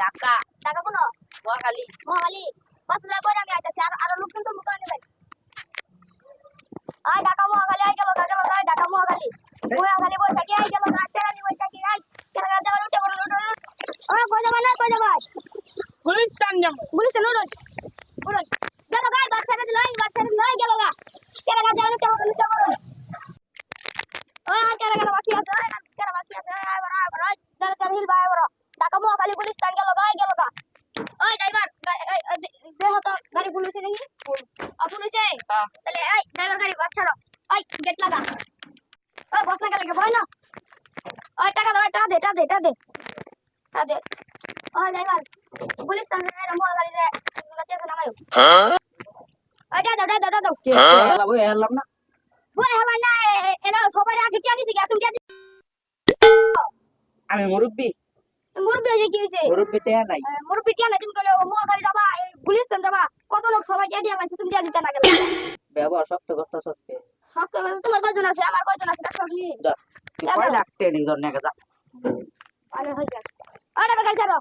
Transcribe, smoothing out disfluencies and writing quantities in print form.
ঢাকা ঢাকা কোন মহাখালী মহাখালী বাস যায় পরে আমি আইতাছি আর লোক কিন্তু মুখ আনি ভাই আই ঢাকা মহাখালী আই গেল ঢাকা মহাখালী মহাখালী বই থাকি আই গেল রাতেরানি বই থাকি আই কেরা যাওয়ার উঠে বড় ও কই যাবা না কই যাবা গুলিস্তান যাব গুলিস্তান উড়ন গেল গাই বাস ছেড়ে দিল গেল গা কেরা যাওয়ার উঠে বড় ও আর কেরা বাকি আছে আই বড় চল হিল ভাই বড় ঢাকা মহাখালী গুলিস্তান গেল গা ওই ড্রাইভার দেহ তো গাড়ি পুলিশে নাকি পুলিশে তাহলে এই ড্রাইভার গাড়ি বাস ছাড়ো ওই গেট লাগা ওই বস না গেলে বই না ওই টাকা দে ওই ড্রাইভার পুলিশ তাহলে মহাখালী যে স্টেশন আমায় ওই দাও কে এলা বই এলাম না বই হেলা না এলা সবাই আগে টিয়া নিছি তুমি টিয়া আমি মুরব্বি মুরব্বি হইছে কি হইছে মুরব্বি টিয়া নাই মুরব্বি টিয়া না তুমি কইলে মহাখালী যাবা গুলিস্তান যাবা কত লোক সবাই টিয়া পাইছে তুমি টিয়া দিতে না গেলে ব্যবহার শক্ত করতেছস কে সব কইছে তোমার কয়জন আছে আমার কয়জন আছে দেখো কি যা তুই কয় লাখ তে নি ধর নেগা যা আরে হইছে আরে বাগাই ছাড়ো